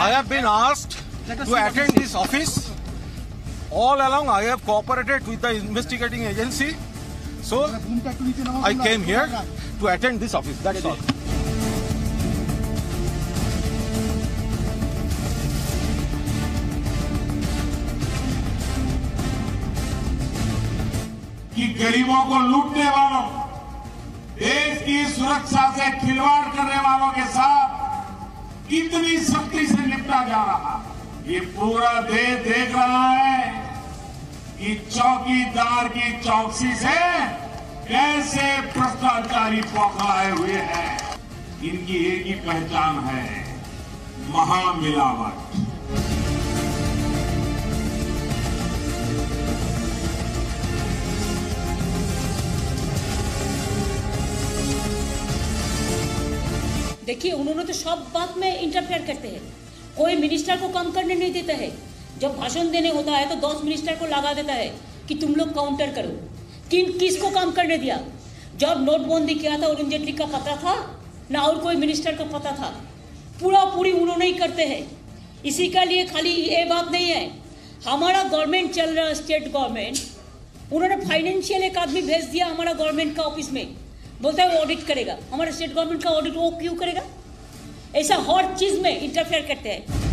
I have been asked to attend this office. All along I have cooperated with the investigating agency. So I came here to attend this office. That's all. कि गरीबों को लूटने वालों, देश की सुरक्षा से खिलवाड़ करने वालों के साथ कितनी सख्ती से निपटा जा रहा है। ये पूरा देश देख रहा है कि चौकीदार की चौकसी से कैसे भ्रष्टाचारी पकड़ाए हुए हैं। इनकी एक ही पहचान है, महामिलावट। देखिए, उन्होंने तो सब बात में इंटरफेयर करते हैं। कोई मिनिस्टर को काम करने नहीं देता है। जब भाषण देने होता है तो 10 मिनिस्टर को लगा देता है कि तुम लोग काउंटर करो। किसको काम करने दिया? जब नोटबंदी किया था अरुण जेटली का पता था ना, और कोई मिनिस्टर का पता था? पूरी उन्होंने ही करते हैं। इसी के लिए खाली ये बात नहीं है। हमारा गवर्नमेंट चल रहा है, स्टेट गवर्नमेंट, उन्होंने फाइनेंशियल एक आदमी भेज दिया हमारा गवर्नमेंट का ऑफिस में, बोलता है वो ऑडिट करेगा। हमारे स्टेट गवर्नमेंट का ऑडिट वो क्यों करेगा? ऐसा हर चीज में इंटरफेयर करते हैं।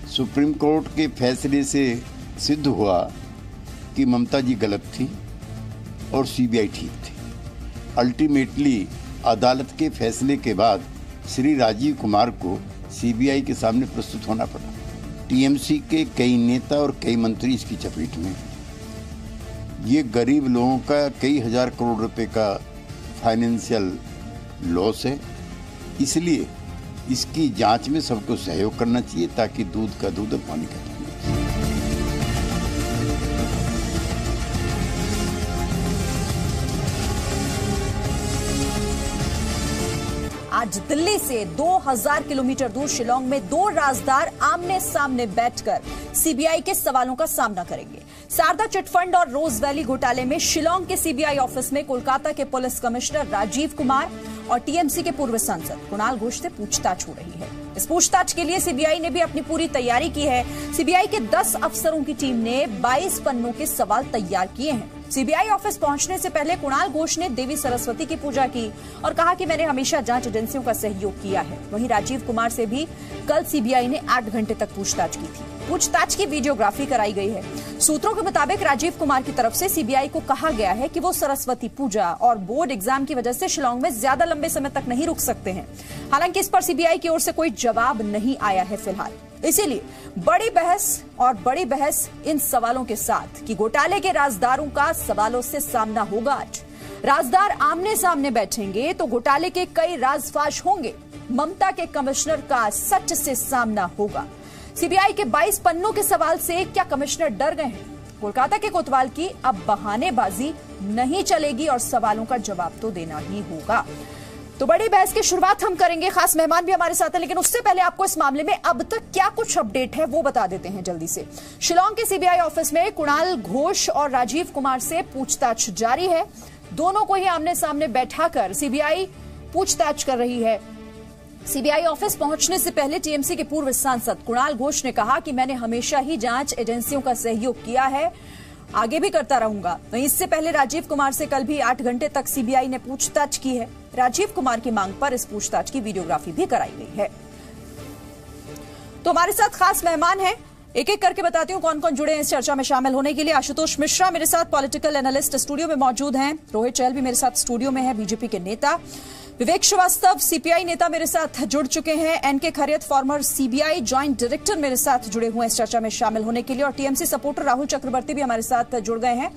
सुप्रीम कोर्ट के फैसले से सिद्ध हुआ कि ममता जी गलत थी और सीबीआई ठीक थी। अल्टीमेटली अदालत के फैसले के बाद श्री राजीव कुमार को सीबीआई के सामने प्रस्तुत होना पड़ा। टीएमसी के कई नेता और कई मंत्री इसकी चपेट में। ये गरीब लोगों का कई हजार करोड़ रुपए का फाइनेंशियल लॉस है। इसलिए इसकी जांच में सबको सहयोग करना चाहिए ताकि दूध का दूध और पानी का पानी। आज दिल्ली से 2000 किलोमीटर दूर शिलांग में दो राजदार आमने सामने बैठकर सीबीआई के सवालों का सामना करेंगे। शारदा चिटफंड और रोज वैली घोटाले में शिलांग के सीबीआई ऑफिस में कोलकाता के पुलिस कमिश्नर राजीव कुमार और टीएमसी के पूर्व सांसद कुणाल घोष से पूछताछ हो रही है। इस पूछताछ के लिए सीबीआई ने भी अपनी पूरी तैयारी की है। सीबीआई के 10 अफसरों की टीम ने 22 पन्नों के सवाल तैयार किए हैं। सीबीआई ऑफिस पहुंचने से पहले कुणाल घोष ने देवी सरस्वती की पूजा की और कहा कि मैंने हमेशा जांच एजेंसियों का सहयोग किया है। वहीं राजीव कुमार से भी कल सीबीआई ने 8 घंटे तक पूछताछ की थी। पूछताछ की वीडियोग्राफी कराई गई है। सूत्रों के मुताबिक राजीव कुमार की तरफ से सीबीआई को कहा गया है कि वो सरस्वती पूजा और बोर्ड एग्जाम की वजह से शिलांग में ज्यादा लंबे समय तक नहीं रुक सकते हैं। हालांकि इस पर सीबीआई की ओर से कोई जवाब नहीं आया है फिलहाल। इसीलिए बड़ी बहस इन सवालों के साथ कि घोटाले के राजदारों का सवालों से सामना होगा। आज राजदार आमने सामने बैठेंगे तो घोटाले के कई राजफाश होंगे। ममता के कमिश्नर का सच से सामना होगा। सीबीआई के 22 पन्नों के सवाल से क्या कमिश्नर डर गए हैं? कोलकाता के कोतवाल की अब बहानेबाजी नहीं चलेगी और सवालों का जवाब तो देना ही होगा। तो बड़ी बहस की शुरुआत हम करेंगे। खास मेहमान भी हमारे साथ हैं, लेकिन उससे पहले आपको इस मामले में अब तक क्या कुछ अपडेट है वो बता देते हैं जल्दी से। शिलांग के सीबीआई ऑफिस में कुणाल घोष और राजीव कुमार से पूछताछ जारी है। दोनों को ही आमने सामने बैठाकर सीबीआई पूछताछ कर रही है। सीबीआई ऑफिस पहुंचने से पहले टीएमसी के पूर्व सांसद कुणाल घोष ने कहा कि मैंने हमेशा ही जांच एजेंसियों का सहयोग किया है, आगे भी करता रहूंगा। वहीं इससे पहले राजीव कुमार से कल भी 8 घंटे तक सीबीआई ने पूछताछ की है। राजीव कुमार की मांग पर इस पूछताछ की वीडियोग्राफी भी कराई गई है। तो हमारे साथ खास मेहमान हैं, एक एक करके बताती हूँ कौन कौन जुड़े हैं इस चर्चा में शामिल होने के लिए। आशुतोष मिश्रा मेरे साथ पॉलिटिकल एनालिस्ट स्टूडियो में मौजूद हैं। रोहित चहल भी मेरे साथ स्टूडियो में है, बीजेपी के नेता। विवेक श्रीवास्तव सीपीआई नेता मेरे साथ जुड़ चुके हैं। एनके खैरियत फॉर्मर सीबीआई ज्वाइंट डायरेक्टर मेरे साथ जुड़े हुए हैं इस चर्चा में शामिल होने के लिए। और टीएमसी सपोर्टर राहुल चक्रवर्ती भी हमारे साथ जुड़ गए हैं।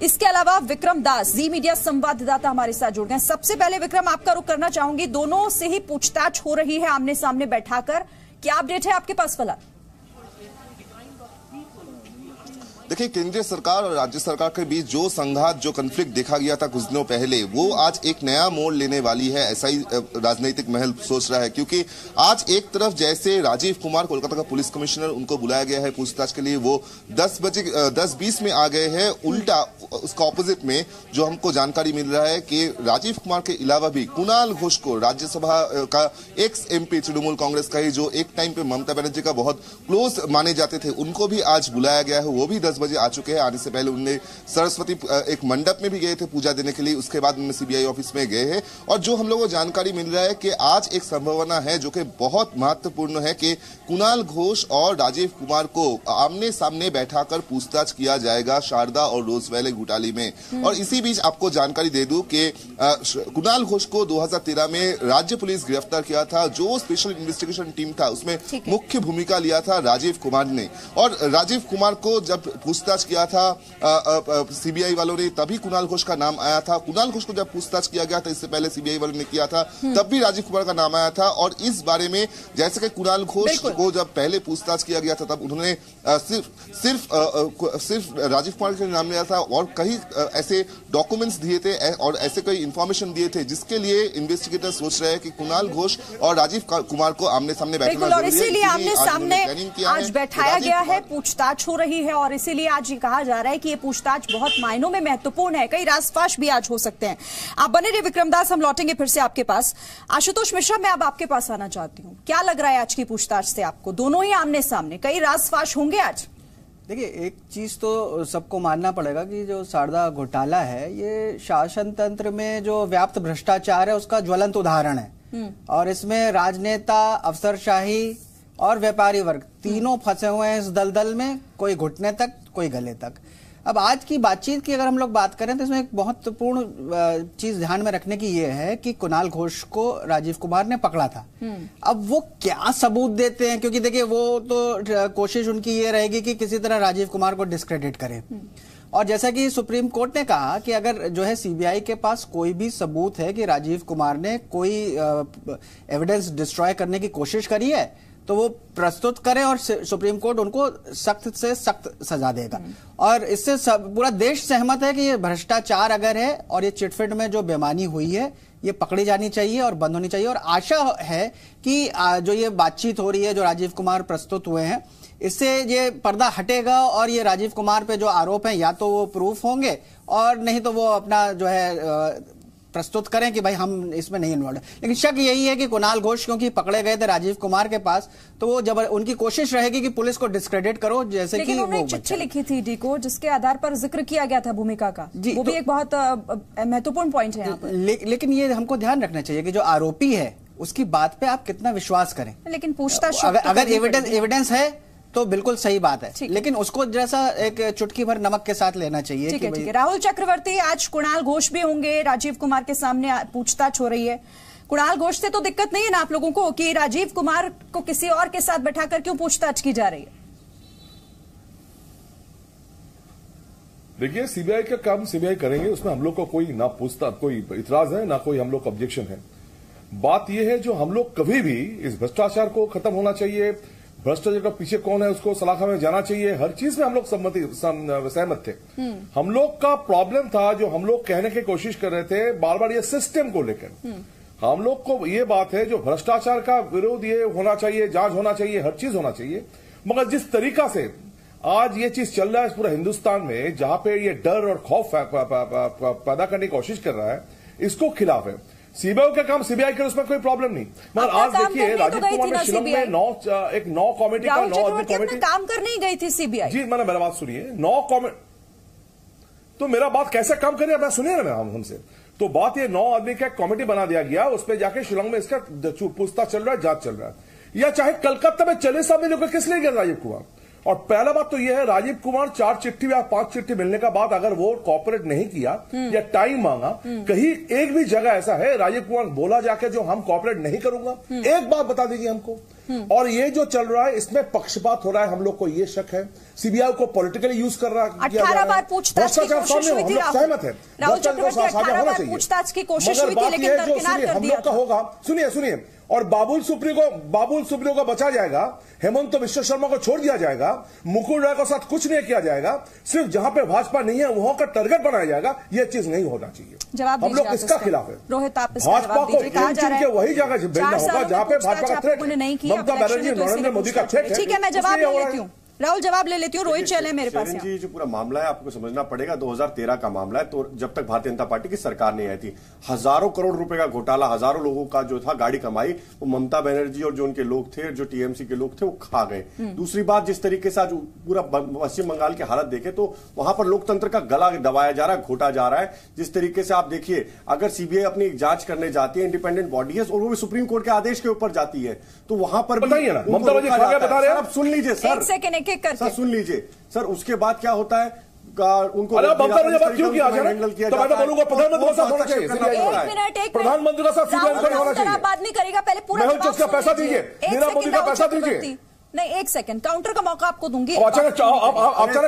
इसके अलावा विक्रम दास जी मीडिया संवाददाता हमारे साथ जुड़ गए हैं। सबसे पहले विक्रम, आपका रुख करना चाहूंगी। दोनों से ही पूछताछ हो रही है आमने सामने बैठाकर, क्या अपडेट है आपके पास फिलहाल? देखिए, केंद्रीय सरकार और राज्य सरकार के बीच जो संघात, जो कन्फ्लिक्ट देखा गया था कुछ दिनों पहले, वो आज एक नया मोड़ लेने वाली है, ऐसा ही राजनीतिक महल सोच रहा है। क्योंकि आज एक तरफ जैसे राजीव कुमार, कोलकाता का पुलिस कमिश्नर, उनको बुलाया गया है पूछताछ के लिए, वो 10:20 में आ गए हैं। उल्टा उसका ऑपोजिट में जो हमको जानकारी मिल रहा है कि राजीव कुमार के अलावा भी कुणाल घोष को, राज्यसभा का एक्स MP तृणमूल कांग्रेस का ही, जो एक टाइम पे ममता बनर्जी का बहुत क्लोज माने जाते थे, उनको भी आज बुलाया गया है। वो भी 10 बजे आ चुके हैं। आने से पहले उन्हें सरस्वती एक मंडप में भी गए थे पूजा देने के लिए, उसके बाद उन्हें CBI ऑफिस में गए हैं। और जो हम लोगों को जानकारी मिल रहा है कि आज एक संभावना है जो कि बहुत महत्वपूर्ण है कि कुणाल घोष और राजीव कुमार को आमने सामने बैठाकर पूछताछ किया जाएगा शारदा और रोज वैली घोटाले में। और इसी बीच आपको जानकारी दे दूं कि कुणाल घोष को 2013 में राज्य पुलिस गिरफ्तार किया था। जो स्पेशल इन्वेस्टिगेशन टीम था उसमें मुख्य भूमिका लिया था राजीव कुमार ने। और राजीव कुमार को जब पूछताछ किया था CBI वालों ने, तभी कुणाल घोष का नाम आया था। कुणाल घोष को जब पूछताछ किया गया था, इससे पहले CBI वालों ने किया था, तब भी राजीव कुमार का नाम आया था। और इस बारे में जैसे कि कुणाल घोष को जब पहले पूछताछ किया गया था, तब उन्होंने सिर्फ राजीव कुमार का नाम लिया था और कई ऐसे डॉक्यूमेंट्स दिए थे और ऐसे कई इंफॉर्मेशन दिए थे जिसके लिए इन्वेस्टिगेटर सोच रहे हैं कि कुणाल घोष और राजीव कुमार को आमने सामने बैठना जरूरी है। इसीलिए आमने सामने आज बैठाया गया है, पूछताछ हो रही है। और इसीलिए आज ये कहा जा रहा है कि ये पूछताछ बहुत मायनों में महत्वपूर्ण है। कई राजफाश भी आज हो सकते हैं। आप बने रहिए विक्रमदास, हम लौटेंगे फिर से आपके पास। आशुतोष मिश्रा, मैं अब आपके पास आना चाहती हूँ। क्या लग रहा है आज की पूछताछ से आपको? दोनों ही आमने सामने, कई राजफाश होंगे आज। देखिए, एक चीज तो सबको मानना पड़ेगा कि जो शारदा घोटाला है, ये शासन तंत्र में जो व्याप्त भ्रष्टाचार है उसका ज्वलंत उदाहरण है। और इसमें राजनेता, अफसरशाही और व्यापारी वर्ग तीनों फंसे हुए हैं इस दलदल में, कोई घुटने तक, कोई गले तक। अब आज की बातचीत की अगर हम लोग बात करें तो इसमें एक महत्वपूर्ण चीज ध्यान में रखने की ये है कि कुणाल घोष को राजीव कुमार ने पकड़ा था। अब वो क्या सबूत देते हैं, क्योंकि देखिए वो तो कोशिश उनकी ये रहेगी कि किसी तरह राजीव कुमार को डिस्क्रेडिट करें। और जैसा कि सुप्रीम कोर्ट ने कहा कि अगर जो है CBI के पास कोई भी सबूत है कि राजीव कुमार ने कोई एविडेंस डिस्ट्रॉय करने की कोशिश करी है, तो वो प्रस्तुत करें और सुप्रीम कोर्ट उनको सख्त से सख्त सजा देगा। और इससे पूरा देश सहमत है कि ये भ्रष्टाचार अगर है और ये चिटफंड में जो बेईमानी हुई है, ये पकड़ी जानी चाहिए और बंद होनी चाहिए। और आशा है कि जो ये बातचीत हो रही है, जो राजीव कुमार प्रस्तुत हुए हैं, इससे ये पर्दा हटेगा और ये राजीव कुमार पे जो आरोप हैं या तो वो प्रूफ होंगे और नहीं तो वो अपना जो है प्रस्तुत करें कि भाई हम इसमें नहीं इन्वॉल्व है। लेकिन शक यही है कि कुणाल घोष क्योंकि पकड़े गए थे राजीव कुमार के पास, तो वो जब उनकी कोशिश रहेगी कि पुलिस को डिस्क्रेडिट करो, जैसे कि वो चिट्ठी लिखी थी डी को, जिसके आधार पर जिक्र किया गया था भूमिका का। वो भी एक बहुत महत्वपूर्ण पॉइंट है यहाँ पर। लेकिन ये हमको ध्यान रखना चाहिए कि जो आरोपी है उसकी बात पे आप कितना विश्वास करें। लेकिन पूछताछ अगर एविडेंस है तो बिल्कुल सही बात है, लेकिन उसको जैसा एक चुटकी भर नमक के साथ लेना चाहिए। ठीक है। राहुल चक्रवर्ती, आज कुणाल घोष भी होंगे, राजीव कुमार के सामने पूछताछ हो रही है। कुणाल घोष से तो दिक्कत नहीं है ना आप लोगों को कि राजीव कुमार को किसी और के साथ बैठाकर क्यों पूछताछ की जा रही है? देखिए, CBI का काम CBI करेंगे, उसमें हम लोग को कोई ना पूछताछ, कोई इतराज है ना कोई हम लोग का ऑब्जेक्शन है। बात यह है जो हम लोग कभी भी इस भ्रष्टाचार को खत्म होना चाहिए, भ्रष्टाचार का पीछे कौन है उसको सलाखा में जाना चाहिए, हर चीज में हम लोग सहमत थे। हम लोग का प्रॉब्लम था जो हम लोग कहने की कोशिश कर रहे थे बार बार, ये सिस्टम को लेकर हम लोग को ये बात है जो भ्रष्टाचार का विरोध ये होना चाहिए, जांच होना चाहिए, हर चीज होना चाहिए। मगर जिस तरीका से आज ये चीज चल रहा है पूरे हिंदुस्तान में, जहां पे ये डर और खौफ पैदा करने की कोशिश कर रहा है, इसको खिलाफ है। CBI का काम CBI करे, उसमें कोई प्रॉब्लम नहीं। मगर आज देखिए राजीव कुमार ने शिलोंग में 9 कमेटी का 9 आदमी कमेटी काम करने ही गई थी CBI। जी, मैंने मेरा बात सुनिए, 9 कमेटी, तो मेरा बात कैसे काम करे मैं सुनिए ना हमसे। तो बात ये 9 आदमी का कमेटी बना दिया गया, उस पर जाके शिलोंग में इसका पूछताछ चल रहा है, जांच चल रहा है। या चाहे कलकत्ता में 40 साल में लोग किस लिए गए राजीव कुमार? और पहला बात तो यह है, राजीव कुमार 4 चिट्ठी या 5 चिट्ठी मिलने का बाद अगर वो कॉपरेट नहीं किया या टाइम मांगा, कहीं एक भी जगह ऐसा है राजीव कुमार बोला जाके जो हम कॉपरेट नहीं करूंगा? एक बात बता दीजिए हमको। और ये जो चल रहा है इसमें पक्षपात हो रहा है, हम लोग को ये शक है। CBI को पॉलिटिकली यूज कर रहा है। 18 बार पूछताछ की कोशिश हुई थी, सहमत है। राहुल चक्रवर्ती 18 बार पूछताछ की कोशिश हुई थी, लेकिन दरकिनार कर दिया हम लोग का होगा। सुनिए, और बाबुल सुप्रियो को बचा जाएगा, हेमंत बिश्व शर्मा को छोड़ दिया जाएगा, मुकुल रॉय के साथ कुछ नहीं किया जाएगा, सिर्फ जहां पे भाजपा नहीं है वहां का टारगेट बनाया जाएगा, यह चीज नहीं होना चाहिए। हम लोग इसका खिलाफ है। रोहित, आप भाजपा को के वही जगह भेजना होगा जहां पे भाजपा का थ्रेट, ममता बनर्जी नरेंद्र मोदी का थ्रेट है। ठीक है, मैं जवाब ले लेती हूँ, राहुल जवाब ले लेती हूँ। रोहित चले मेरे पास। जी, जो पूरा मामला है आपको समझना पड़ेगा, 2013 का मामला है। तो जब तक भारतीय जनता पार्टी की सरकार नहीं आई थी, हजारों करोड़ रुपए का घोटाला, हजारों लोगों का जो था गाड़ी कमाई, वो ममता बनर्जी और जो उनके लोग थे, जो टीएमसी के लोग थे, वो खा गए। दूसरी बात, जिस तरीके से आज पूरा पश्चिम बंगाल की हालत देखे तो वहां पर लोकतंत्र का गला दबाया जा रहा है, घोटा जा रहा है। जिस तरीके से आप देखिए, अगर सीबीआई अपनी जांच करने जाती है, इंडिपेंडेंट बॉडी है, और वो भी सुप्रीम कोर्ट के आदेश के ऊपर जाती है, तो वहां पर बताइए ना, ममता बनर्जी बता रहे हैं। आप सुन लीजिए सर, एक सेकंड, एक एक करके सुन लीजिए सर। उसके बाद क्या होता है, उनको क्यों किया हैंडल किया तो मैं तो बोलूंगा प्रधानमंत्री का साथ होना चाहिए। प्रधानमंत्री का साथ सीबीआई होना चाहिए। बात नहीं करेगा, पहले पूरा उसका पैसा दीजिए, नीरव मोदी का पैसा दीजिए। नहीं, एक सेकंड, काउंटर का मौका आपको दूंगी। अचानक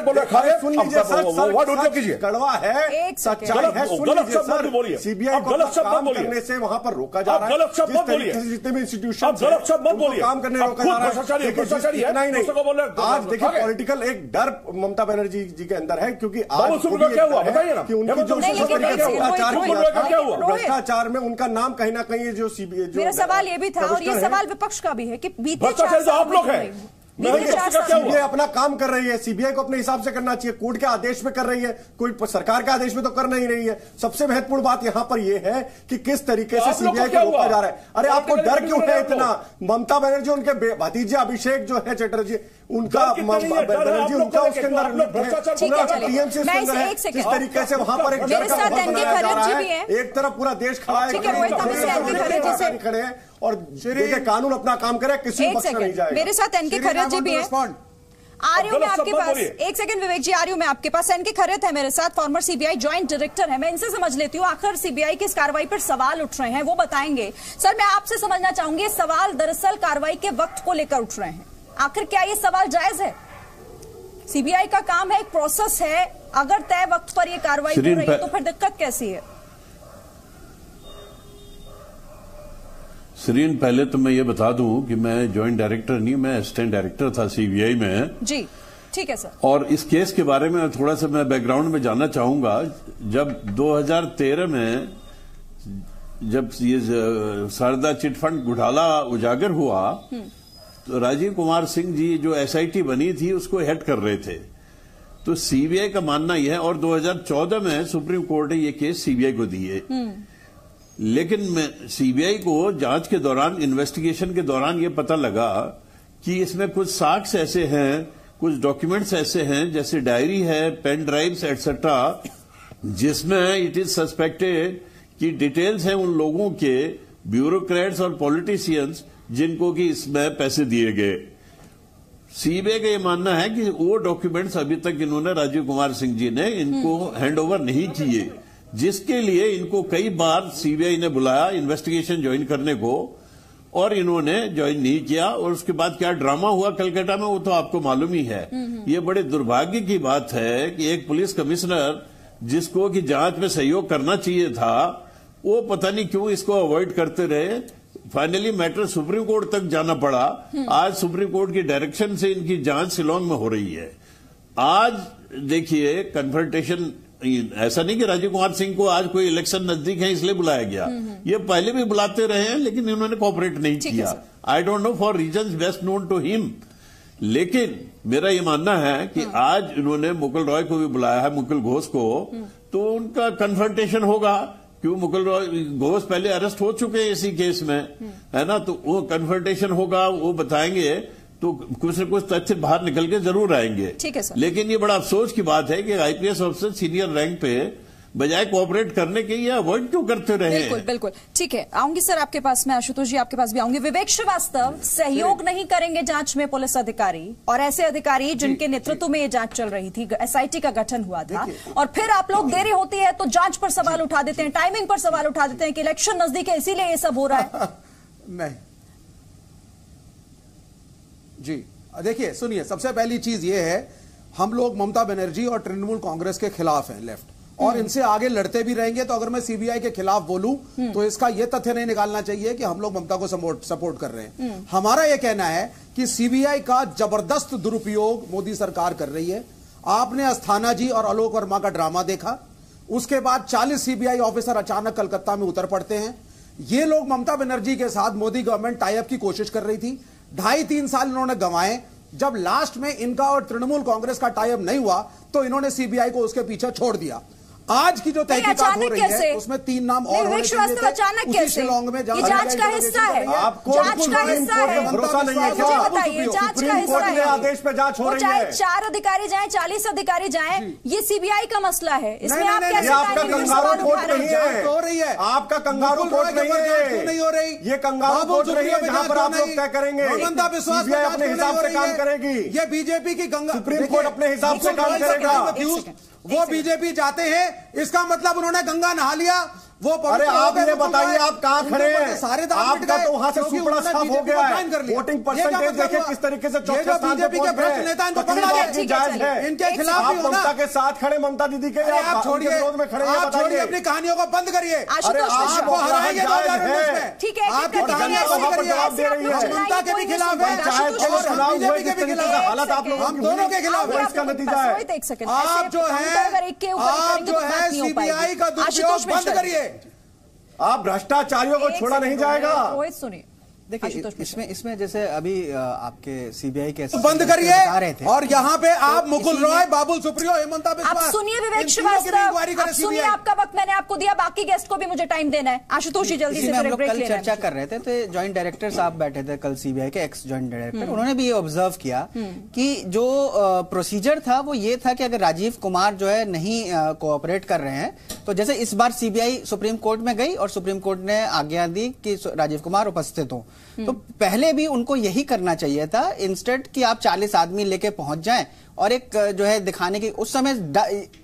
बोल रहे खाए, सुन लीजिए सर, कीजिए, कड़वा है, सच्चाई है, गलत शब्द बोलिए। सीबीआई को गलत शब्द करने से वहां पर रोका जा रहा है। गलत शब्द बोलिए, जितने भी इंस्टीट्यूशन गलत शब्द बोलिए, काम करने रोका जा रहा है। नहीं, आज देखिए पॉलिटिकल एक डर ममता बनर्जी जी के अंदर है, क्योंकि आज क्या हुआ बताइए ना, कि उनकी जो भ्रष्टाचार में उनका नाम कहीं ना कहीं जो सीबीआई, मेरा सवाल ये भी था और ये सवाल विपक्ष का भी है कि बीते आप लोग हैं, सीबीआई अपना काम कर रही है, सीबीआई को अपने हिसाब से करना चाहिए, कोर्ट के आदेश में कर रही है, कोई सरकार के आदेश में तो कर नहीं रही है। सबसे महत्वपूर्ण बात यहां पर यह है कि किस तरीके से सीबीआई को रोका जा रहा है। अरे आपको डर क्यों है इतना? ममता बनर्जी, उनके भतीजे अभिषेक जो है चटर्जी, उनका बनर्जी, उनका उसके अंदर टीएमसी उसके अंदर है। किस तरीके से वहां पर एक डर का माहौल बनाया जा रहा है। एक तरफ पूरा देश खड़ा है, खड़े हैं और देखिए कानून अपना काम करे, किसी पक्ष में नहीं जाएगा। मेरे साथ एनके खैरियत जी भी है। आ रही हूं मैं आपके पास, एक सेकंड विवेक जी, आ रही हूं मैं आपके पास। एनके खैरियत है मेरे साथ, फॉर्मर सीबीआई ज्वाइंट डायरेक्टर है। मैं इनसे समझ लेती हूँ आखिर सीबीआई की इस कार्रवाई पर सवाल उठ रहे हैं, वो बताएंगे। सर, मैं आपसे समझना चाहूंगी, सवाल दरअसल कार्रवाई के वक्त को लेकर उठ रहे हैं। आखिर क्या ये सवाल जायज है? सीबीआई का काम है, एक प्रोसेस है, अगर तय वक्त पर यह कार्रवाई हो रही है तो फिर दिक्कत कैसी है? श्रीन, पहले तो मैं ये बता दूं कि मैं जॉइंट डायरेक्टर नहीं, मैं असिस्टेंट डायरेक्टर था सीबीआई में। जी ठीक है सर। और इस केस के बारे में थोड़ा सा मैं बैकग्राउंड में जानना चाहूंगा। जब 2013 में जब ये शारदा चिटफंड घोटाला उजागर हुआ तो राजीव कुमार सिंह जी जो एसआईटी बनी थी उसको हेड कर रहे थे। तो सीबीआई का मानना यह है, और 2014 में सुप्रीम कोर्ट ने ये केस सीबीआई को दिए। लेकिन सीबीआई को जांच के दौरान, इन्वेस्टिगेशन के दौरान ये पता लगा कि इसमें कुछ साक्ष्य ऐसे हैं, कुछ डॉक्यूमेंट्स ऐसे हैं, जैसे डायरी है, पेन ड्राइव्स एटसेट्रा, जिसमें इट इज सस्पेक्टेड कि डिटेल्स हैं उन लोगों के, ब्यूरोक्रेट्स और पॉलिटिशियंस, जिनको कि इसमें पैसे दिए गए। सीबीआई का ये मानना है कि वो डॉक्यूमेंट्स अभी तक इन्होंने, राजीव कुमार सिंह जी ने इनको हैंडओवर नहीं किए, जिसके लिए इनको कई बार सीबीआई ने बुलाया इन्वेस्टिगेशन ज्वाइन करने को, और इन्होंने ज्वाइन नहीं किया। और उसके बाद क्या ड्रामा हुआ कलकत्ता में, वो तो आपको मालूम ही है। ये बड़े दुर्भाग्य की बात है कि एक पुलिस कमिश्नर जिसको कि जांच में सहयोग करना चाहिए था, वो पता नहीं क्यों इसको अवॉइड करते रहे। फाइनली मैटर सुप्रीम कोर्ट तक जाना पड़ा। आज सुप्रीम कोर्ट की डायरेक्शन से इनकी जांच शिलांग में हो रही है। आज देखिए कन्फ्रंटेशन, ऐसा नहीं कि राजीव कुमार सिंह को आज कोई इलेक्शन नजदीक है इसलिए बुलाया गया, ये पहले भी बुलाते रहे हैं लेकिन इन्होंने कोऑपरेट नहीं किया। I don't know for reasons best known to him. लेकिन मेरा ये मानना है कि आज इन्होंने मुकुल रॉय को भी बुलाया है, मुकुल घोष को, तो उनका कन्फ्रंटेशन होगा। क्यों, मुकुल रॉय घोष पहले अरेस्ट हो चुके हैं इसी केस में, है ना, तो वो कन्फ्रंटेशन होगा, वो बताएंगे तो कुछ न कुछ तथ्य बाहर निकल के जरूर आएंगे। ठीक है सर। लेकिन ये बड़ा अफसोस की बात है कि आईपीएस अफसर सीनियर रैंक पे बजाय कोऑपरेट करने के ये अवॉइड क्यों करते रहे? बिल्कुल बिल्कुल ठीक है, आऊंगी सर आपके पास में, आशुतोष जी आपके पास भी आऊंगी। विवेक श्रीवास्तव, सहयोग नहीं करेंगे जांच में पुलिस अधिकारी, और ऐसे अधिकारी जिनके नेतृत्व में ये जांच चल रही थी, एसआईटी का गठन हुआ था, और फिर आप लोग देरी होती है तो जांच पर सवाल उठा देते हैं, टाइमिंग पर सवाल उठा देते हैं कि इलेक्शन नजदीक है इसीलिए ये सब हो रहा है। नहीं जी, देखिए सुनिए, सबसे पहली चीज ये है, हम लोग ममता बनर्जी और तृणमूल कांग्रेस के खिलाफ हैं, लेफ्ट, और इनसे आगे लड़ते भी रहेंगे। तो अगर मैं सीबीआई के खिलाफ बोलूं तो इसका यह तथ्य नहीं निकालना चाहिए कि हम लोग ममता को सपोर्ट कर रहे हैं। हमारा यह कहना है कि सीबीआई का जबरदस्त दुरुपयोग मोदी सरकार कर रही है। आपने अस्थाना जी और आलोक वर्मा का ड्रामा देखा, उसके बाद 40 सीबीआई ऑफिसर अचानक कलकत्ता में उतर पड़ते हैं। ये लोग ममता बनर्जी के साथ मोदी गवर्नमेंट टाई अप की कोशिश कर रही थी, 2.5-3 साल इन्होंने गंवाए। जब लास्ट में इनका और तृणमूल कांग्रेस का टाई अप नहीं हुआ तो इन्होंने सीबीआई को उसके पीछे छोड़ दिया। आज की जो तहकीकात हो रही है उसमें 3 नाम और होने चाहिए थे। अचानक कैसे? शिलांग में ये जांच का हिस्सा है, जांच का हिस्सा है। भरोसा नहीं है क्या? बताइए, जांच का हिस्सा है। आदेश पे जांच हो रही है। चाहे 4 अधिकारी जाएं, 40 अधिकारी जाएं, ये सीबीआई का मसला है। इसमें आप कैसे? आपका कंगारू कोर्ट नहीं है, हो रही है आपका कंगारू कोर्ट नहीं है, नहीं हो रही। ये कंगारू कोर्ट नहीं है जहां पर आप लोग तय करेंगे। ममता विश्वास अपने हिसाब से काम करेगी, ये बीजेपी की सुप्रीम कोर्ट अपने हिसाब से काम करेगा। वो बीजेपी जाते हैं, इसका मतलब उन्होंने गंगा नहा लिया। वो अरे आप ये बताइए आप कहां खड़े हैं? सारे आपका तो वहां से सुपड़ा साफ हो गया है। वोटिंग परसेंटेज देखिए किस तरीके से चौथे स्थान पर पहुंच गए। इनके खिलाफ भी ममता के साथ खड़े, ममता दीदी के आप छोड़िए, विरोध में खड़े हैं। आप छोड़िए, अपनी कहानियों को बंद करिए। अरे आपको हराएंगे 2019 में, ठीक है, आपकी कहानियां वहां पर जवाब दे रही है। ममता के भी खिलाफ है, चाहे चुनाव हुए जिस तरीके से हालत आप लोगों हम दोनों के खिलाफ है। इसका नतीजा है आप जो है सीबीआई का दुरुपयोग बंद करिए। आप भ्रष्टाचारियों को छोड़ा नहीं जाएगा। रोहित सुनिए, देखिए इसमें जैसे अभी आपके सीबीआई के बंद करिए और यहाँ पे आप मुकुल रॉय, बाबुल सुप्रियो, हेमंता आप बिस्वा, सुनिए विवेक श्रीवास्तव, आप सुनिए, आपका वक्त मैंने आपको दिया, बाकी गेस्ट को भी मुझे टाइम देना है। आशुतोष जी जल्दी से हम लोग ब्रेक कल लेना है। चर्चा कर रहे थे तो ज्वाइंट डायरेक्टर साहब बैठे थे कल, सीबीआई के एक्स ज्वाइंट डायरेक्टर, उन्होंने भी ये ऑब्जर्व किया कि जो प्रोसीजर था वो ये था कि अगर राजीव कुमार जो है नहीं कोऑपरेट कर रहे हैं तो जैसे इस बार सीबीआई सुप्रीम कोर्ट में गई और सुप्रीम कोर्ट ने आज्ञा दी कि राजीव कुमार उपस्थित हो, तो पहले भी उनको यही करना चाहिए था, इंस्टेड कि आप 40 आदमी लेके पहुंच जाएं और एक जो है दिखाने की, उस समय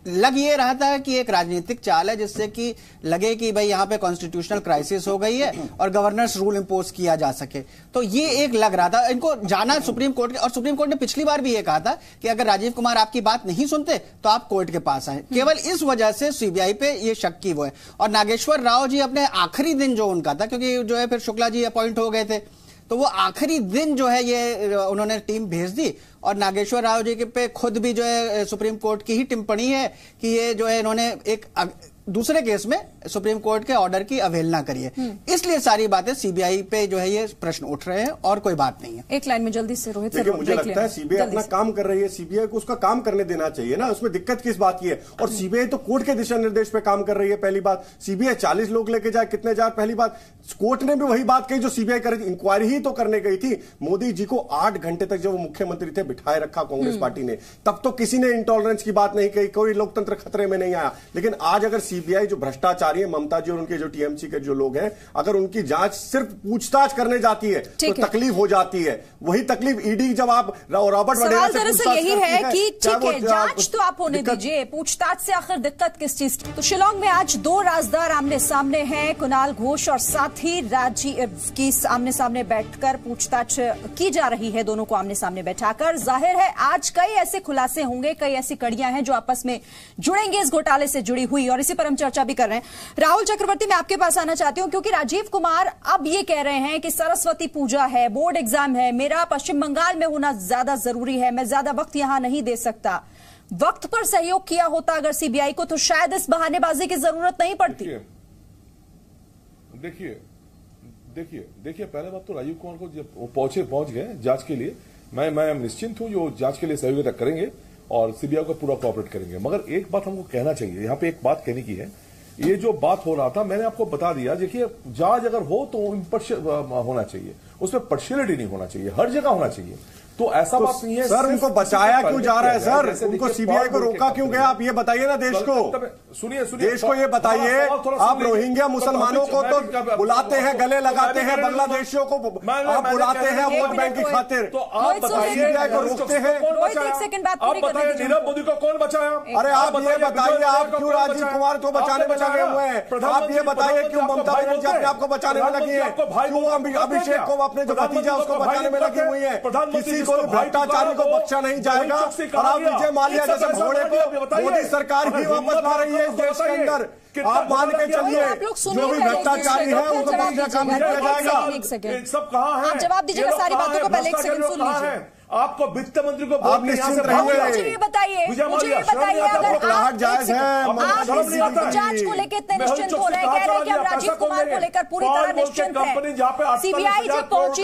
लग ये रहा था कि एक राजनीतिक चाल है जिससे कि लगे कि भाई यहाँ पे कॉन्स्टिट्यूशनल क्राइसिस हो गई है और गवर्नर्स रूल इंपोज किया जा सके। तो ये एक लग रहा था इनको जाना सुप्रीम कोर्ट, और सुप्रीम कोर्ट ने पिछली बार भी ये कहा था कि अगर राजीव कुमार आपकी बात नहीं सुनते तो आप कोर्ट के पास आए। केवल इस वजह से सीबीआई पे ये शक की वो है। और नागेश्वर राव जी अपने आखिरी दिन जो उनका था, क्योंकि जो है फिर शुक्ला जी अपॉइंट हो गए थे, तो वो आखिरी दिन जो है ये उन्होंने टीम भेज दी और नागेश्वर राव जी के पे खुद भी जो है सुप्रीम कोर्ट की ही टिप्पणी है कि ये जो है इन्होंने एक दूसरे केस में सुप्रीम कोर्ट के ऑर्डर की अवहेलना करी है। इसलिए सारी बातें सीबीआई पे जो है ये प्रश्न उठ रहे हैं और कोई बात नहीं है। एक लाइन में जल्दी से रोहित, देखिए मुझे लगता है सीबीआई अपना काम कर रही है, सीबीआई को उसका काम करने देना चाहिए ना, उसमें दिक्कत किस बात की है? और सीबीआई तो कोर्ट के दिशा निर्देश पे काम कर रही है। पहली बात, सीबीआई 40 लोग लेके जाए, कितने जाए, पहली बात कोर्ट ने भी वही बात कही जो सीबीआई कर रही थी, इंक्वायरी ही तो करने गई थी। मोदी जी को 8 घंटे तक जब वो मुख्यमंत्री थे बिठाए रखा कांग्रेस पार्टी ने, तब तो किसी ने इंटॉलरेंस की बात नहीं कही, कोई लोकतंत्र खतरे में नहीं आया। लेकिन आज अगर सीबीआई जो भ्रष्टाचारी है, ममता जी और उनके जो टीएमसी के जो लोग हैं, अगर उनकी जांच सिर्फ पूछताछ करने जाती है तो तकलीफ हो जाती है। वही तकलीफ ईडी जब आप रॉबर्ट वडेरा से दरअसल यही है कि ठीक है जांच तो आप होने दीजिए, पूछताछ से आखिर दिक्कत किस चीज की? तो शिलांग में आज 2 राजदार आमने सामने हैं, कुणाल घोष और साथ ही राजीव की आमने सामने बैठकर पूछताछ की जा रही है। दोनों को आमने सामने बैठाकर जाहिर है आज कई ऐसे खुलासे होंगे, कई ऐसी कड़ियां हैं जो आपस में जुड़ेंगे इस घोटाले से जुड़ी हुई, और इसी पर हम चर्चा भी कर रहे हैं। राहुल चक्रवर्ती, मैं आपके पास आना चाहती हूं क्योंकि राजीव कुमार अब ये कह रहे हैं कि सरस्वती पूजा है, बोर्ड एग्जाम है, मेरा पश्चिम बंगाल में होना ज्यादा जरूरी है, मैं ज्यादा वक्त यहां नहीं दे सकता। वक्त पर सहयोग किया होता अगर सीबीआई को तो शायद इस बहानेबाजी की जरूरत नहीं पड़ती। देखिए पहले बात तो राजीव कुमार को जब पहुंच गए जांच के लिए, मैं निश्चिंत हूं जो जांच के लिए सहयोग करेंगे और सीबीआई को पूरा कोऑपरेट करेंगे। मगर एक बात हमको कहना चाहिए, यहां पे एक बात कहने की है, ये जो बात हो रहा था मैंने आपको बता दिया। देखिए जांच अगर हो तो होना चाहिए, उसमें पार्शियलिटी नहीं होना चाहिए, हर जगह होना चाहिए। तो ऐसा बात नहीं है सर, उनको बचाया क्यों जा रहा है सर? उनको सीबीआई को रोका क्यों गया? आप ये बताइए ना देश को, सुनिए देश को ये बताइए। आप रोहिंग्या मुसलमानों को तो बुलाते हैं, गले लगाते हैं, बांग्लादेशियों को आप बुलाते हैं वोट बैंक की खातिर, तो आप बताइए सीबीआई को रोकते हैं। आप बताइए नीरव मोदी को कौन बचाया? अरे आप ये बताइए, आप क्यों राजीव कुमार को बचाने में लगे हुए हैं? आप ये बताइए क्यों ममता बनर्जी अपने आपको बचाने में लगी है? क्यों अभिषेक को अपने जो भतीजा उसको बचाने में लगी हुई है? किसी को भ्रष्टाचारी को बख्शा नहीं जाएगा। और आप विजय माल्या जैसे घोड़े को मोदी सरकार ही वापस ला रही है इस देश के अंदर। आप मान के चलिए जो भी भ्रष्टाचारी है उनको बख्शा काम किया जाएगा। सब कहाँ है? आप जवाब दीजिएगा सारी बातों को, पहले एक सेकंड सुन लीजिए। आपको वित्त मंत्री को आप निश्चित रहिए। मुझे ये बताइए अगर आप जांच को लेकर इतने निश्चिंत हो रहे हैं, कह रहे हैं कि हम राजीव कुमार को लेकर पूरी तरह निश्चिंत हैं। सीबीआई जब पहुंची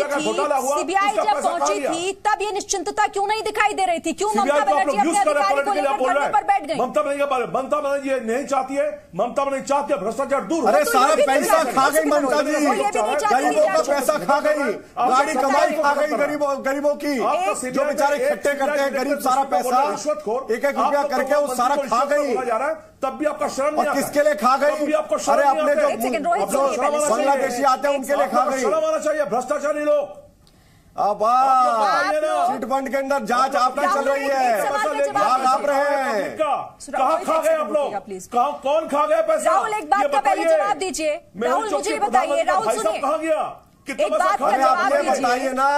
थी तब ये निश्चिंतता क्यों नहीं दिखाई दे रही थी? क्यों ममता बनर्जी अपने अधिकारी को लेकर धरने पर बैठ गई? ममता बनर्जी नहीं चाहती है, ममता बनर्जी चाहती है भ्रष्टाचार दूर। अरे सारा पैसा खा गई ममता जी, गरीबों का पैसा खा गई, गाड़ी कमाई खा गई गरीबों की। जो बेचारे इकट्ठे करते हैं गरीब सारा पैसा एक रुपया करके वो सारा खा गई। तब भी आपका शर्म नहीं? किसके लिए खा गई? अरे अपने जो बांग्लादेशी आते हैं उनके लिए खा गई। शर्म आना चाहिए भ्रष्टाचारी लोग। अब चिट फंड के अंदर जांच आपकी चल रही है, आप रहे हैं। कहाँ खा गए आप लोग? कहाँ कौन खा गए पैसा? राहुल एक बात का पहले जवाब दीजिए। राहुल मुझे बताइए, राहुल सुनिए, कहाँ गया? एक बात का जवाब बताइए ना।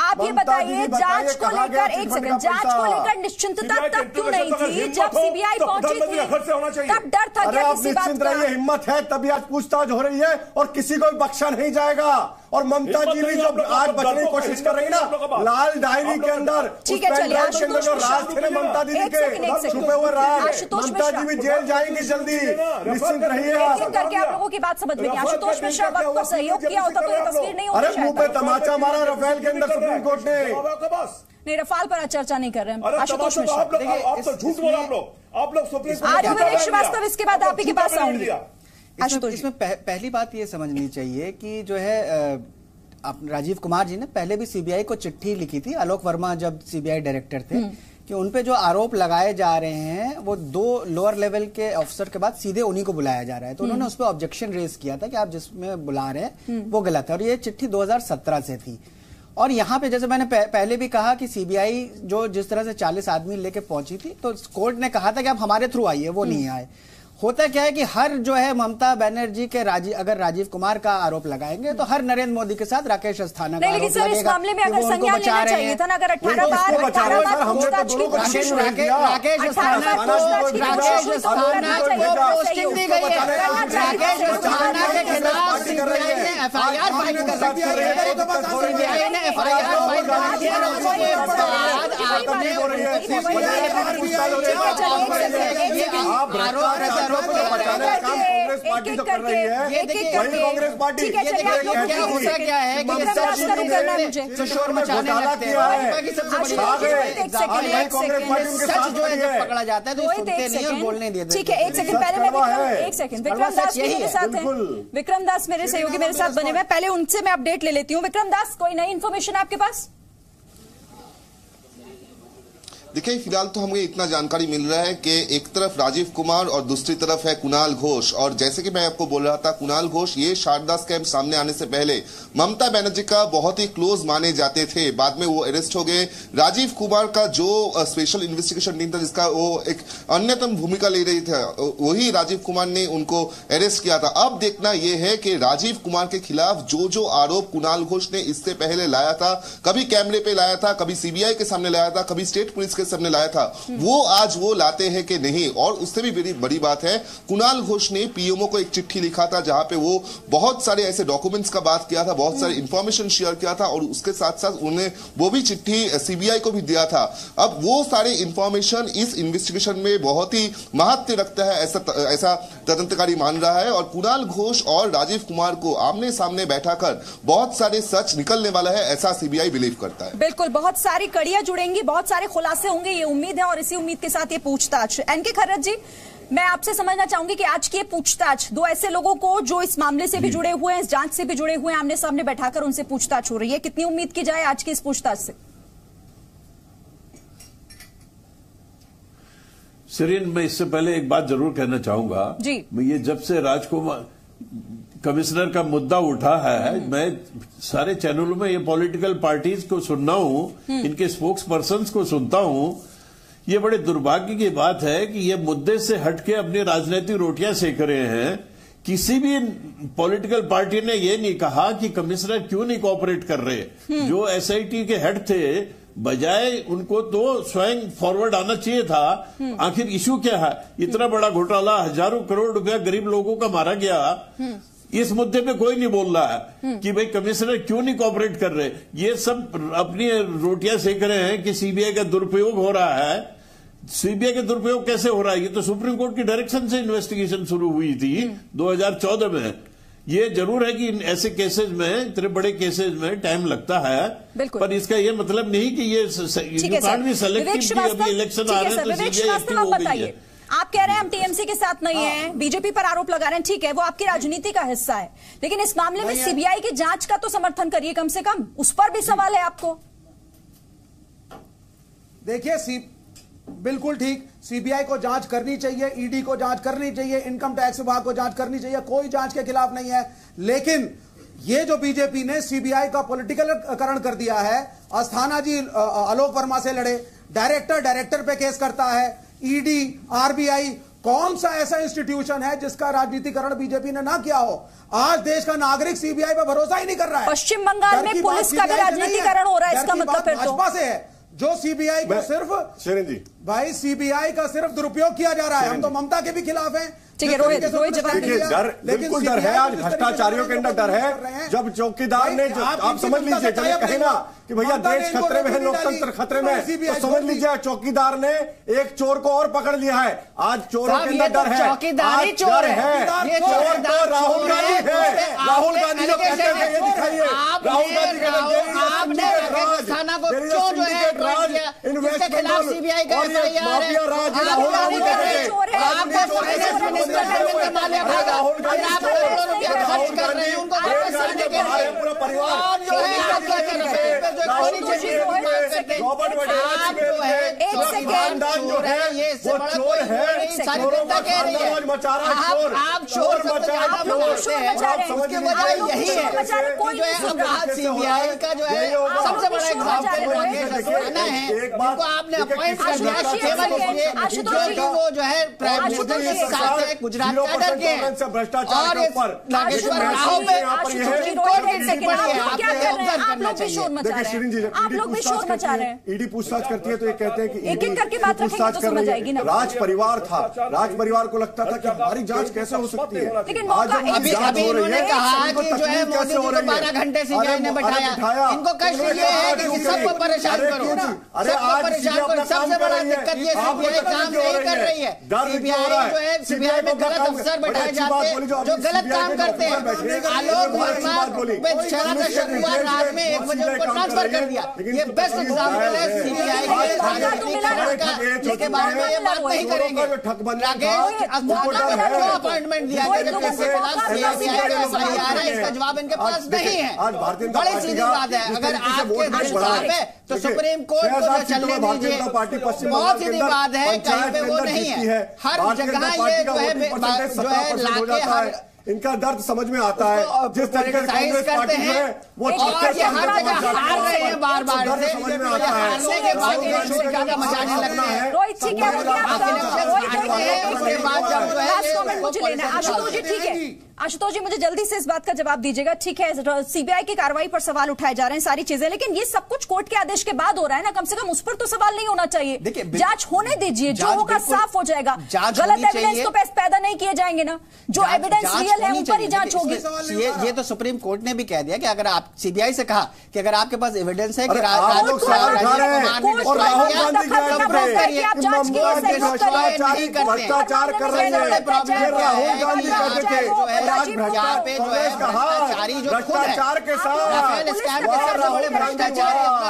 आप ये बताइए जांच को लेकर, एक सेकंड, जांच को लेकर निश्चिंतता तब क्यों नहीं थी जब सीबीआई पहुंची थी? तब डर था क्या किसी बात का? हिम्मत है तभी आज पूछताछ हो रही है और किसी को भी बख्शा नहीं जाएगा। और ममता जी भी जो आज बचने की कोशिश कर रही है ना लाल डायरी के अंदर, ठीक है चलिए, राज थे ममता दीदी के छुपे हुए राज, ममता जी भी जेल जाएंगी जल्दी, निश्चिंत रहिए। करके आप लोगों की बात समझ में नहीं। आशुतोष मिश्रा वक्त पर सहयोग किया होता तो ये तस्वीर नहीं होती। अरे मुंह पे तमाचा मारा रफेल के अंदर सुप्रीम कोर्ट ने। नहीं, रफाल पर चर्चा नहीं कर रहे हैं। आशुतोष मिश्रा आप तो झूठ बोला। आप लोग सुप्रीम कोर्ट श्रीवास्तव इसके बाद आप ही के पास आऊंगी। इसमें पहली बात ये समझनी चाहिए कि जो है राजीव कुमार जी ने पहले भी सीबीआई को चिट्ठी लिखी थी, आलोक वर्मा जब सीबीआई डायरेक्टर थे, कि उनपे जो आरोप लगाए जा रहे हैं वो 2 लोअर लेवल के ऑफिसर के बाद सीधे उन्हीं को बुलाया जा रहा है। तो उन्होंने उस पर ऑब्जेक्शन रेज किया था कि आप जिसमें बुला रहे हैं वो गलत है। और ये चिट्ठी 2017 से थी। और यहाँ पे जैसे मैंने पहले भी कहा कि सीबीआई जो जिस तरह से 40 आदमी लेके पहुंची थी तो कोर्ट ने कहा था कि आप हमारे थ्रू आइए, वो नहीं आए। होता क्या है कि हर जो है ममता बनर्जी के अगर राजीव कुमार का आरोप लगाएंगे तो हर नरेंद्र मोदी के साथ राकेश अस्थाना का आरोप लगेगा। इस मामले में अगर संज्ञान लेना चाहिए था ना, अगर 18 बार पूछताछ की कोशिश हुई, राकेश अस्थाना को पोस्टिंग दी गई है, राकेश अस्थाना के खिलाफ सीबीआई ने एफआईआर फाइल कर रखी है, सीबीआई ने एफआईआर फाइल कर रखी है। उसके बाद आपने आरोप बचाने का काम कांग्रेस पार्टी तो कर रही है। वही कांग्रेस पार्टी क्या है कि शोर मचाने लगते हैं। सच जो है जब पकड़ा जाता है तो सुनते नहीं और बोलने देते। ठीक है, एक सेकंड पहले मैं एक सेकंड विक्रम दास मेरे साथ हैं। विक्रम दास मेरे सहयोगी मेरे साथ बने हुए, पहले उनसे मैं अपडेट ले लेती हूँ। विक्रम दास, कोई नई इन्फॉर्मेशन आपके पास? देखिए फिलहाल तो हमें इतना जानकारी मिल रहा है कि एक तरफ राजीव कुमार और दूसरी तरफ है कुणाल घोष। और जैसे कि मैं आपको बोल रहा था, कुणाल घोष ये शारदा स्कैम सामने आने से पहले ममता बनर्जी का बहुत ही क्लोज माने जाते थे। बाद में वो अरेस्ट हो गए। राजीव कुमार का जो स्पेशल इन्वेस्टिगेशन टीम था जिसका वो एक अन्यतम भूमिका ले रही था, वही राजीव कुमार ने उनको अरेस्ट किया था। अब देखना यह है कि राजीव कुमार के खिलाफ जो आरोप कुणाल घोष ने इससे पहले लाया था, कभी कैमरे पे लाया था, कभी सीबीआई के सामने लाया था, कभी स्टेट पुलिस के सामने लाया था, वो आज वो लाते हैं कि नहीं। और उससे भी बड़ी बात है, कुणाल घोष ने पीएमओ को एक चिट्ठी लिखा था जहां पे वो बहुत सारे ऐसे डॉक्यूमेंट्स का बात किया था, बहुत सारे इंफॉर्मेशन शेयर किया था और उसके साथ साथ उन्होंने वो भी चिट्ठी सीबीआई को भी दिया था। अब वो सारे इंफॉर्मेशन इस इन्वेस्टिगेशन में बहुत ही महत्व रखता है, ऐसा तदंतकारी मान रहा है। और कुणाल घोष और राजीव कुमार को आमने सामने बैठाकर बहुत सारे सच निकलने वाला है, ऐसा सीबीआई बिलीव करता है। बिल्कुल, बहुत सारी कड़ियां जुड़ेंगी, बहुत सारे खुलासे होंगे, ये उम्मीद है। और इसी उम्मीद के साथ ये पूछताछ। एनके खर्रत जी, मैं आपसे समझना चाहूंगी कि आज की पूछताछ 2 ऐसे लोगों को जो इस मामले से भी जुड़े हुए हैं, इस जांच से भी जुड़े हुए हैं, आमने सामने बैठाकर उनसे पूछताछ हो रही है। कितनी उम्मीद की जाए आज की इस पूछताछ से? सिरिन, मैं इससे पहले एक बात जरूर कहना चाहूंगा जी। ये जब से राजकुमार कमिश्नर का मुद्दा उठा है, मैं सारे चैनलों में ये पॉलिटिकल पार्टीज को सुनना हूं, इनके स्पोक्स पर्सन्स को सुनता हूं। ये बड़े दुर्भाग्य की बात है कि ये मुद्दे से हटके अपनी राजनीतिक रोटियां सेक रहे हैं। किसी भी पॉलिटिकल पार्टी ने ये नहीं कहा कि कमिश्नर क्यों नहीं कोऑपरेट कर रहे। जो एसआईटी के हेड थे बजाय उनको तो स्वयं फॉरवर्ड आना चाहिए था। आखिर इशू क्या है? इतना बड़ा घोटाला, हजारों करोड़ रुपया गरीब लोगों का मारा गया, इस मुद्दे पे कोई नहीं बोल रहा है कि भाई कमिश्नर क्यों नहीं कोऑपरेट कर रहे। ये सब अपनी रोटियां सेक रहे हैं कि सीबीआई का दुरुपयोग हो रहा है। सीबीआई का दुरुपयोग कैसे हो रहा है? ये तो सुप्रीम कोर्ट की डायरेक्शन से इन्वेस्टिगेशन शुरू हुई थी 2014 में। ये जरूर है कि ऐसे केसेस में, इतने बड़े केसेस में टाइम लगता है, पर इसका ये मतलब नहीं कि ये कांट बी सेलेक्टिव कि अभी इलेक्शन आ रहे हैं तो सीबीआई एक्टिव हो गई है। आप कह रहे हैं हम टीएमसी के साथ नहीं हैं, बीजेपी पर आरोप लगा रहे हैं, ठीक है, वो आपकी राजनीति का हिस्सा है, लेकिन इस मामले में सीबीआई की जांच का तो समर्थन करिए कम से कम, उस पर भी सवाल है आपको। देखिए, बिल्कुल ठीक, सीबीआई को जांच करनी चाहिए, ईडी को जांच करनी चाहिए, इनकम टैक्स विभाग को जांच करनी चाहिए, कोई जांच के खिलाफ नहीं है। लेकिन ये जो बीजेपी ने सीबीआई का पॉलिटिकलकरण कर दिया है, अस्थाना जी आलोक वर्मा से लड़े, डायरेक्टर पे केस करता है, ईडी, आरबीआई, कौन सा ऐसा इंस्टीट्यूशन है जिसका राजनीतिकरण बीजेपी ने ना किया हो? आज देश का नागरिक सीबीआई पर भरोसा ही नहीं कर रहा है। पश्चिम बंगाल में पुलिस का भी राजनीतिकरण हो रहा है, इसका मतलब फिर तो भाजपा से है, जो सीबीआई को सिर्फ भाई सीबीआई का सिर्फ दुरुपयोग किया जा रहा है। हम तो ममता के भी खिलाफ हैं। ठीक है, रोहित जवाब देखिए, बिल्कुल डर है, आज भ्रष्टाचारियों के अंदर डर है। जब चौकीदार ने, आप समझ लीजिए, चलिए कहे ना कि भैया देश खतरे में है, लोकतंत्र खतरे में, तो समझ लीजिए चौकीदार ने एक चोर को और पकड़ लिया है। आज चोरों के अंदर डर है, चौकीदार चोर है, चोर तो राहुल गांधी है। राहुल गांधी जो कहते हैं ये दिखाइए, राहुल गांधी थाना को क्यों जो है इन्वेस्टमेंट के खिलाफ सीबीआई का एफआईआर है, राहुल गांधी राहुल गांधी आप करोड़ों रुपया खर्च कर रहे हैं उनको वापस करने के लिए, पूरा परिवार और जो है आप क्या कर रहे हैं, आप जो है खानदान जो है वो चोर है, सारी जनता कह रही है आप चोर उसकी वजह यही है जो है हम आज सीबीआई का जो है सबसे बड़ा एग्जाम्पल है जिनको आपने अपॉइंट कर दिया केवल इसलिए जो कि वो जो है प्राइम मिनिस्टर के साथ है, गुजरात कैडर के हैं, और नागेश्वर राव पे सुप्रीम कोर्ट की टिप्पणी है, आपको ऑब्जर्व करना चाहिए। आप लोग भी शोर मचा रहे हैं। ईडी पूछताछ करती है तो ये कहते हैं कि एक एक करके बात रखेंगे तो समझ आएगी ना। राज परिवार था, राज परिवार को लगता था कि हमारी जांच कैसे हो सकती है, लेकिन आज अभी उन्होंने कहा कि जो है मोदी जी को 12 घंटे सीबीआई ने बैठाया, इनको कष्ट ये है कि सबको परेशान करो, सबको परेशान करो। सबसे बड़ा दिक्कत ये सीबीआई काम नहीं कर रही है, सीबीआई जो है सीबीआई में गलत अफसर बैठाए जाते हैं जो गलत काम करते हैं। आलोक वर्मा पे शराब का शक हुआ, रात में 1 बजे उनको ट्रांसफर कर दिया, ये बेस्ट एग्जाम्पल है सीबीआई के राजनीतिकरण का, जिसके बारे में ये बात नहीं करेंगे। राकेश अस्थाना को क्यों अपॉइंटमेंट दिया इसका जवाब इनके पास नहीं है। बड़ी सीधी बात है, अगर आपके हिसाब है तो सुप्रीम कोर्ट को तो चलने दीजिए, बहुत सीधी बात है, कहीं पे वो नहीं है, हर जगह ये जो है लाके हर इनका दर्द समझ में आता है, जिस तरीके से कांग्रेस पार्टी जो है वो हर जगह हार रहे हैं बार-बार से, समझ में आता है, हारने के बाद ये शोर ज्यादा मचाने लगना है। रोहित ठीक है, उसके बाद जब जो है मुझे लेना है। आशुतोष जी ठीक है, आशुतोष जी मुझे जल्दी से इस बात का जवाब दीजिएगा। ठीक है, सीबीआई की कार्रवाई पर सवाल उठाए जा रहे हैं, सारी चीजें, लेकिन ये सब कुछ कोर्ट के आदेश के बाद हो रहा है ना, कम से कम उस पर तो सवाल नहीं होना चाहिए। जांच होने दीजिए, जो होगा साफ हो जाएगा, गलत एविडेंस तो पैदा नहीं किए जाएंगे ना, जो एविडेंस रियल है उन पर ही जांच होगी। ये तो सुप्रीम कोर्ट ने भी कह दिया कि अगर आप सीबीआई से कहा कि अगर आपके पास एविडेंस है कि राहुल गांधी भ्रष्टाचार कर रहे हैं, राहुल गांधी कहते थे भ्रष्टाचारी जो भ्रष्टाचार के साथ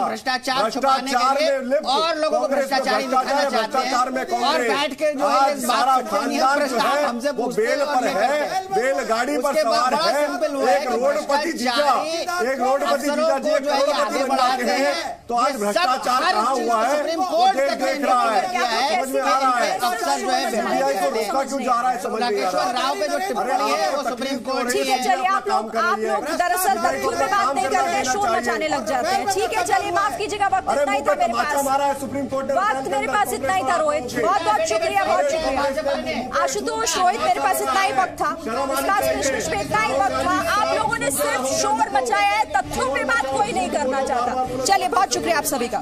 भ्रष्टाचार छुपाने के लिए और लोगों को भ्रष्टाचारी दिखाना चाहते हैं, और बैठ के जो सारा खानदान जो है वो बेल पर है, बेलगाड़ी पर सवार है। एक रोडपति जीजा, एक रोडपति जीजा जी करोड़पति बन जाते हैं, तो आज भ्रष्टाचार कहाँ हुआ है सुप्रीम कोर्ट देख रहा है, समझ में आ रहा है। अफसर जो है सीबीआई को रोका क्यों जा रहा है, समझ नहीं आ रहा। राव पे जो टिप्पणी है वो सुप्रीम कोर्ट ठीक है, चलिए आप लोग दरअसल तथ्यों पे बात नहीं करते, शोर मचाने लग जाते हैं। ठीक है, चलिए माफ कीजिएगा, वक्त इतना ही था मेरे पास, सुप्रीम कोर्ट वक्त मेरे पास इतना ही था। रोहित बहुत बहुत शुक्रिया, बहुत शुक्रिया। आशुतोष, रोहित मेरे पास इतना ही वक्त था, इतना ही वक्त था। आप लोगों इन्होंने सिर्फ शोर मचाया है, तथ्यों पे बात कोई नहीं करना चाहता। चलिए, बहुत शुक्रिया आप सभी का।